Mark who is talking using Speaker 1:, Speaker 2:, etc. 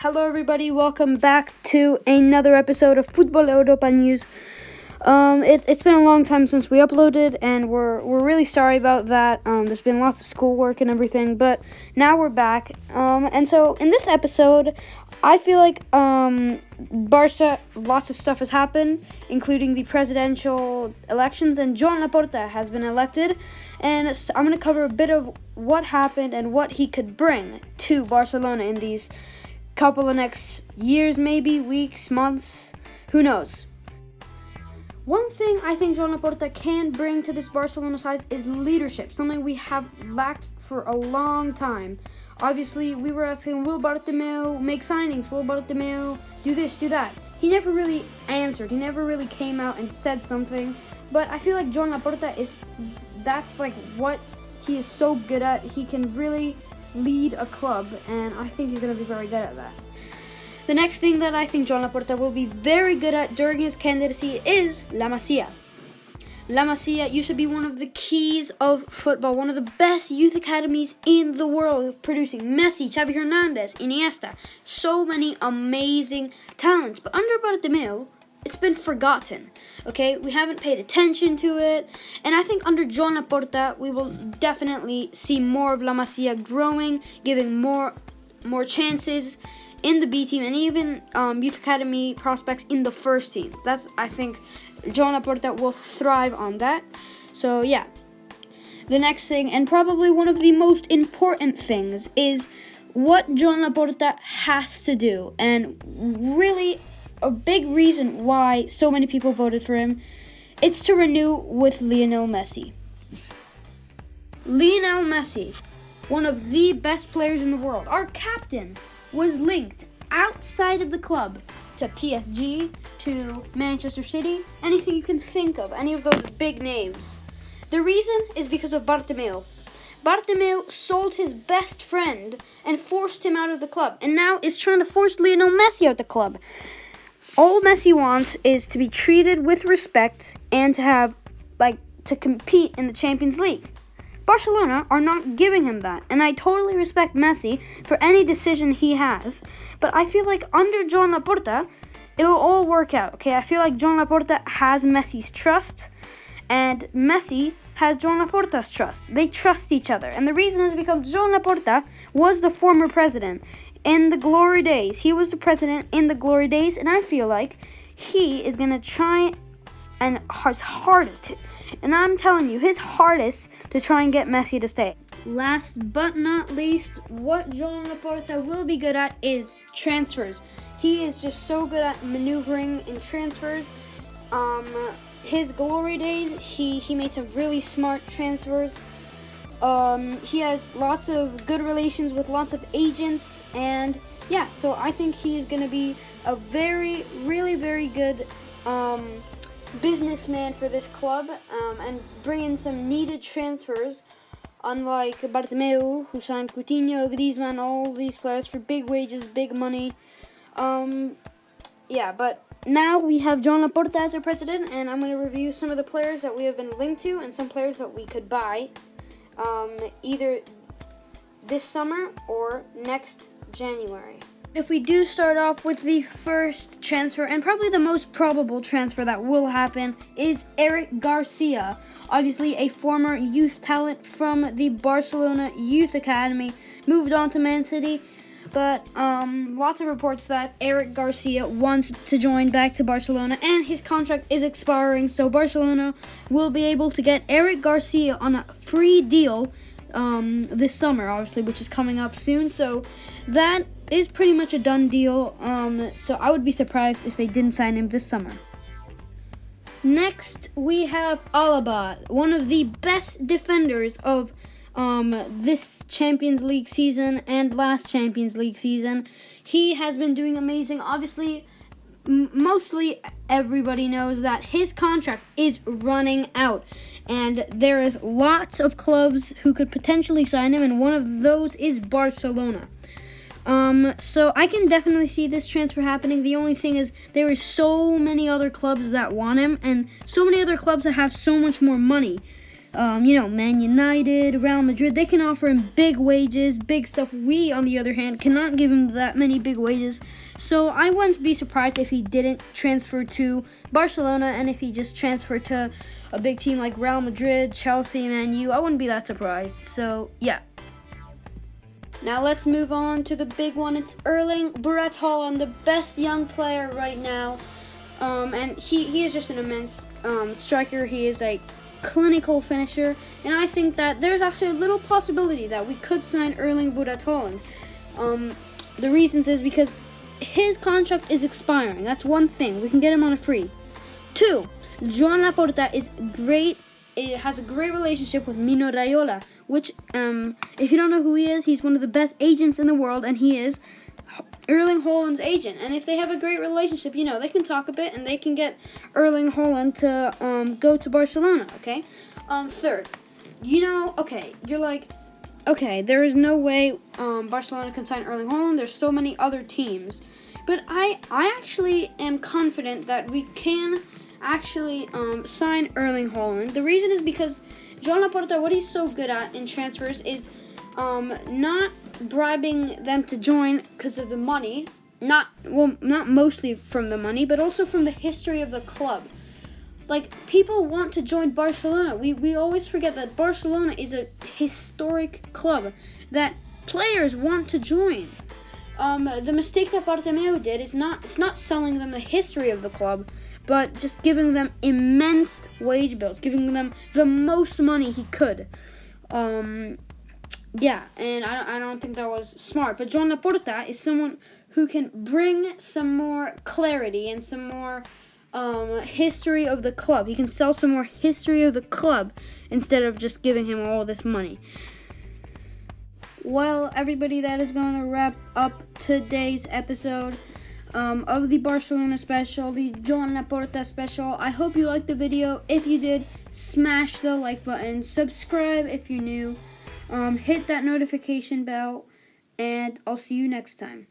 Speaker 1: Hello, everybody. Welcome back to another episode of Football Europa News. It's been a long time since we uploaded, and we're really sorry about that. There's been lots of schoolwork and everything, but now we're back. And so in this episode, I feel like Barca, lots of stuff has happened, including the presidential elections, and Joan Laporta has been elected. And so I'm going to cover a bit of what happened and what he could bring to Barcelona in these couple of next years, maybe weeks, months, who knows. One thing I think Joan Laporta can bring to this Barcelona side is leadership, something we have lacked for a long time. Obviously, we were asking, will Bartomeu make signings? Will Bartomeu do this, do that? He never really answered. He never really came out and said something. But I feel like Joan Laporta that's like what he is so good at. He can really lead a club, and I think he's going to be very good at that. The next thing that I think Joan Laporta will be very good at during his candidacy is La Masia. La Masia used to be one of the keys of football, one of the best youth academies in the world, producing Messi, Xavi Hernandez, Iniesta, so many amazing talents. But under Bartomeu, it's been forgotten, okay? We haven't paid attention to it, and I think under Joan Laporta, we will definitely see more of La Masia growing, giving more chances in the B team, and even youth academy prospects in the first team. I think Joan Laporta will thrive on that. So yeah. The next thing, and probably one of the most important things, is what Joan Laporta has to do, and really a big reason why so many people voted for him, it's to renew with Lionel Messi. Lionel Messi, one of the best players in the world, our captain, was linked outside of the club to PSG, to Manchester City, anything you can think of, any of those big names. The reason is because of Bartomeu. Bartomeu sold his best friend and forced him out of the club, and now is trying to force Lionel Messi out of the club. All Messi wants is to be treated with respect and to compete in the Champions League. Barcelona are not giving him that, and I totally respect Messi for any decision he has, but I feel like under Joan Laporta, it'll all work out, okay? I feel like Joan Laporta has Messi's trust, and Messi has Joan Laporta's trust. They trust each other, and the reason is because Joan Laporta was the former president in the glory days. He was the president in the glory days, and I feel like he is going to try and his hardest, and I'm telling you, his hardest to try and get Messi to stay. Last but not least, what Joan Laporta will be good at is transfers. He is just so good at maneuvering in transfers. His glory days, he made some really smart transfers. He has lots of good relations with lots of agents, and yeah, so I think he is going to be a really very good businessman for this club, and bring in some needed transfers, unlike Bartomeu, who signed Coutinho, Griezmann, all these players for big wages, big money. But now we have Joan Laporta as our president, and I'm going to review some of the players that we have been linked to and some players that we could buy either this summer or next January. If we do start off with the first transfer, and probably the most probable transfer that will happen, is Eric Garcia. Obviously a former youth talent from the Barcelona Youth Academy, moved on to Man City, but lots of reports that Eric Garcia wants to join back to Barcelona, and his contract is expiring, so Barcelona will be able to get Eric Garcia on a free deal this summer, obviously, which is coming up soon. So that is pretty much a done deal. So I would be surprised if they didn't sign him this summer. Next, we have Alaba, one of the best defenders of this Champions League season and last Champions League season. He has been doing amazing. Obviously, mostly everybody knows that his contract is running out, and there is lots of clubs who could potentially sign him, and one of those is Barcelona. So I can definitely see this transfer happening. The only thing is there are so many other clubs that want him, and so many other clubs that have so much more money. Man United, Real Madrid, they can offer him big wages, big stuff. We, on the other hand, cannot give him that many big wages. So I wouldn't be surprised if he didn't transfer to Barcelona, and if he just transferred to a big team like Real Madrid, Chelsea, Man U. I wouldn't be that surprised. So, yeah. Now let's move on to the big one. It's Erling Braut Haaland, the best young player right now. And he is just an immense striker. He is a clinical finisher. And I think that there's actually a little possibility that we could sign Erling Braut Haaland. The reasons is because his contract is expiring. That's one thing. We can get him on a free. 2, Joan Laporta is great. It has a great relationship with Mino Raiola, which, if you don't know who he is, he's one of the best agents in the world, and he is Erling Haaland's agent. And if they have a great relationship, they can talk a bit, and they can get Erling Haaland to go to Barcelona, okay? 3rd, you're like, okay, there is no way Barcelona can sign Erling Haaland. There's so many other teams. But I actually am confident that we can actually sign Erling Haaland. The reason is because Joan Laporta, what he's so good at in transfers is not bribing them to join because of the money. Not mostly from the money, but also from the history of the club. Like, people want to join Barcelona. We always forget that Barcelona is a historic club that players want to join. The mistake that Bartomeu did is it's not selling them the history of the club, but just giving them immense wage bills, giving them the most money he could. Yeah, and I don't think that was smart. But Joan Laporta is someone who can bring some more clarity and some more history of the club. He can sell some more history of the club instead of just giving him all this money. Well, everybody, that is going to wrap up today's episode of the Barcelona special, the Joan Laporta special. I hope you liked the video. If you did, smash the like button. Subscribe if you're new. Hit that notification bell. And I'll see you next time.